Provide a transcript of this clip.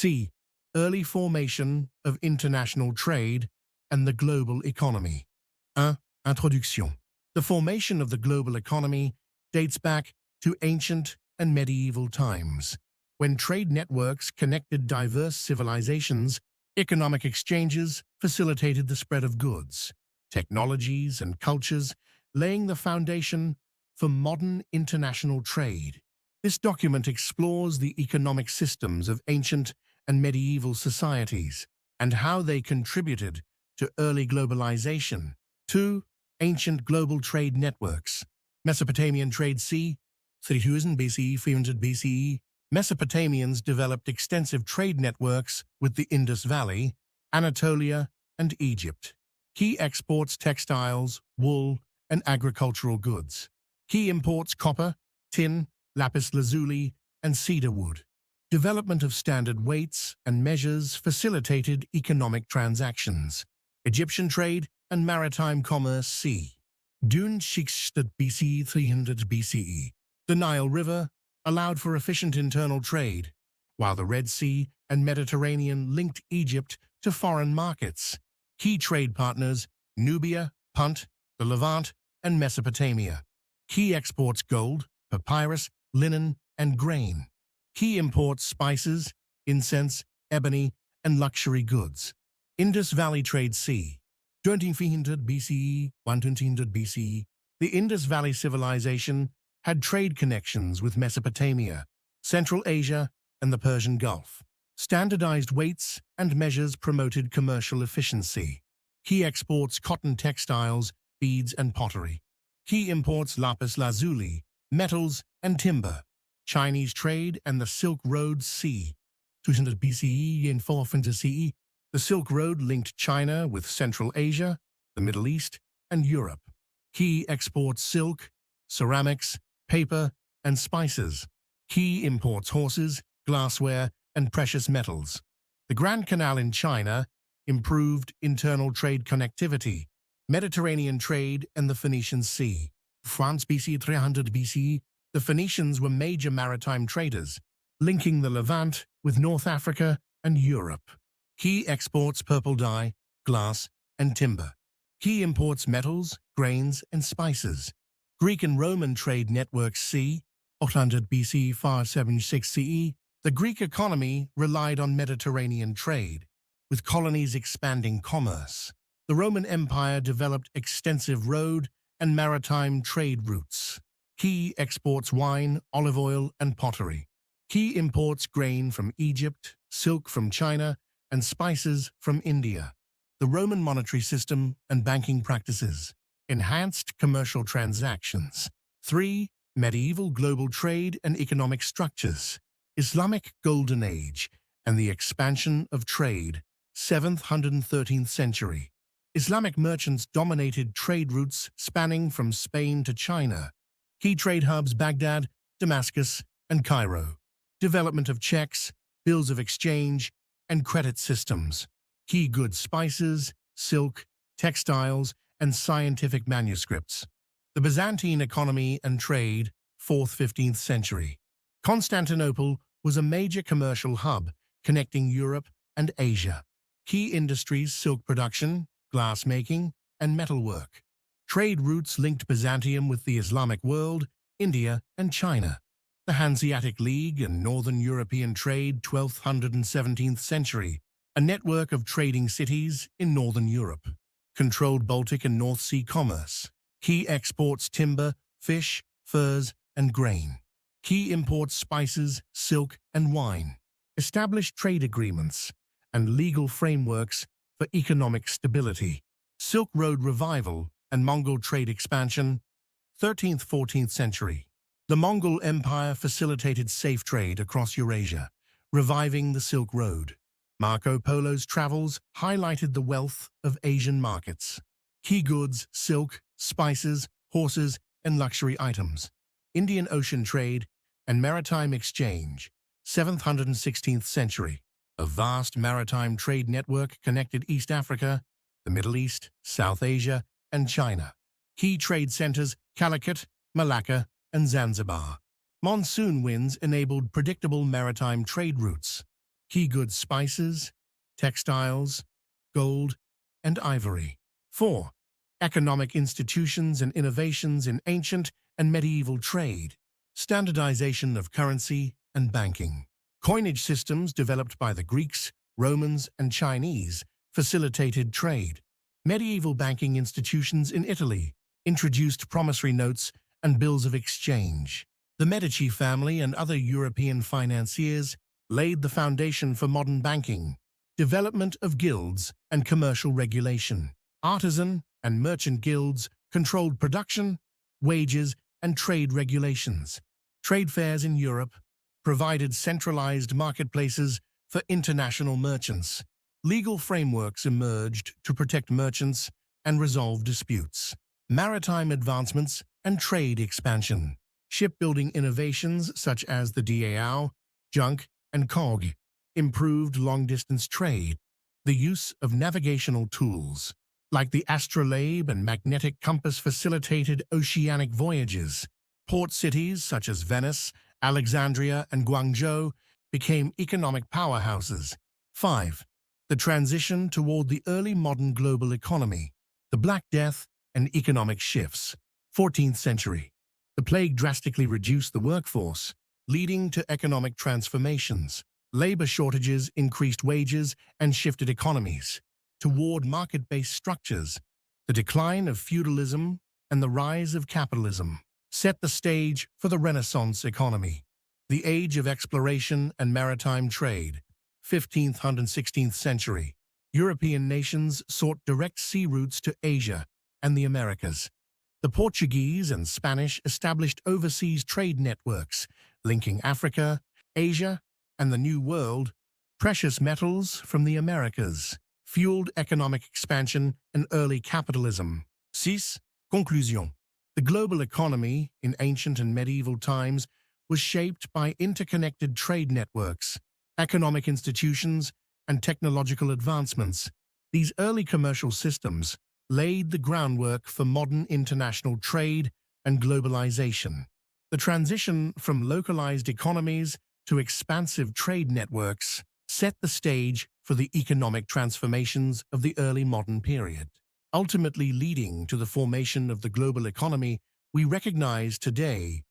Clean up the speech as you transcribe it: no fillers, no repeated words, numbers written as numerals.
C. Early formation of international trade and the global economy. 1. Introduction. The formation of the global economy dates back to ancient and medieval times, when trade networks connected diverse civilizations. Economic exchanges facilitated the spread of goods, technologies, and cultures, laying the foundation for modern international trade. This document explores the economic systems of ancient and medieval societies and how they contributed to early globalization. 2. Ancient global trade networks. Mesopotamian trade c. 3000 BCE, 300 BCE. Mesopotamians developed extensive trade networks with the Indus Valley, Anatolia, and Egypt. Key exports: textiles, wool, and agricultural goods. Key imports: copper, tin, lapis lazuli, and cedar wood. Development of standard weights and measures facilitated economic transactions. Egyptian trade and maritime commerce c. Dun Shikstad BCE, 300 BCE. The Nile River allowed for efficient internal trade, while the Red Sea and Mediterranean linked Egypt to foreign markets. Key trade partners: Nubia, Punt, the Levant, and Mesopotamia. Key exports: gold, papyrus, linen, and grain. Key imports: spices, incense, ebony, and luxury goods. Indus Valley trade c. 2400 BCE, 1200 BCE. The Indus Valley civilization had trade connections with Mesopotamia, Central Asia, and the Persian Gulf. Standardized weights and measures promoted commercial efficiency. Key exports: cotton, textiles, beads, and pottery. Key imports: lapis lazuli, metals, and timber. Chinese trade and the Silk Road c. 200 BCE and 400 CE. The Silk Road linked China with Central Asia, the Middle East, and Europe. Key exports: silk, ceramics, paper, and spices. Key imports: horses, glassware, and precious metals. The Grand Canal in China improved internal trade connectivity. Mediterranean trade and the Phoenician Sea. France BC, 300 BCE. The Phoenicians were major maritime traders, linking the Levant with North Africa and Europe. Key exports: purple dye, glass, and timber. Key imports: metals, grains, and spices. Greek and Roman trade networks c. 800 BC, 576 CE. The Greek economy relied on Mediterranean trade, with colonies expanding commerce. The Roman Empire developed extensive road and maritime trade routes. Key exports: wine, olive oil, and pottery. Key imports: grain from Egypt, silk from China, and spices from India. The Roman monetary system and banking practices enhanced commercial transactions. 3. Medieval global trade and economic structures. Islamic Golden Age and the expansion of trade, 7th, 113th century. Islamic merchants dominated trade routes spanning from Spain to China. Key trade hubs: Baghdad, Damascus, and Cairo. Development of checks, bills of exchange, and credit systems. Key goods: spices, silk, textiles, and scientific manuscripts. The Byzantine economy and trade, 4th, 15th century. Constantinople was a major commercial hub connecting Europe and Asia. Key industries: silk production, glass making, and metalwork. Trade routes linked Byzantium with the Islamic world, India, and China. The Hanseatic League and Northern European trade, 12th, 117th century. A network of trading cities in Northern Europe. Controlled Baltic and North Sea commerce. Key exports: timber, fish, furs, and grain. Key imports: spices, silk, and wine. Established trade agreements and legal frameworks for economic stability. Silk Road revival and Mongol trade expansion, 13th, 14th century. The Mongol Empire facilitated safe trade across Eurasia, reviving the Silk Road. Marco Polo's travels highlighted the wealth of Asian markets. Key goods: silk, spices, horses, and luxury items. Indian Ocean trade and maritime exchange, 7th, 116th century. A vast maritime trade network connected East Africa, the Middle East, South Asia, and China. Key trade centers: Calicut, Malacca, and Zanzibar. Monsoon winds enabled predictable maritime trade routes. Key goods spices, textiles, gold, and ivory. 4. Economic institutions and innovations in ancient and medieval trade. Standardization of currency and banking. Coinage systems developed by the Greeks, Romans, and Chinese facilitated trade. Medieval banking institutions in Italy introduced promissory notes and bills of exchange. The Medici family and other European financiers laid the foundation for modern banking. Development of guilds and commercial regulation. Artisan and merchant guilds controlled production, wages, and trade regulations. Trade fairs in Europe provided centralized marketplaces for international merchants. Legal frameworks emerged to protect merchants and resolve disputes. Maritime advancements and trade expansion. Shipbuilding innovations such as the Dao, junk, and cog improved long-distance trade. The use of navigational tools, like the astrolabe and magnetic compass, facilitated oceanic voyages. Port cities such as Venice, Alexandria, and Guangzhou became economic powerhouses. 5. The transition toward the early modern global economy. The Black Death and economic shifts. 14th century. The plague drastically reduced the workforce, leading to economic transformations. Labor shortages increased wages and shifted economies toward market-based structures. The decline of feudalism and the rise of capitalism set the stage for the Renaissance economy. The age of exploration and maritime trade. 15th and 16th century. European nations sought direct sea routes to Asia and the Americas. The Portuguese and Spanish established overseas trade networks, linking Africa, Asia, and the New World. Precious metals from the Americas fueled economic expansion and early capitalism. 6. Conclusion. The global economy in ancient and medieval times was shaped by interconnected trade networks, economic institutions, and technological advancements. These early commercial systems laid the groundwork for modern international trade and globalization. The transition from localized economies to expansive trade networks set the stage for the economic transformations of the early modern period, ultimately leading to the formation of the global economy we recognize today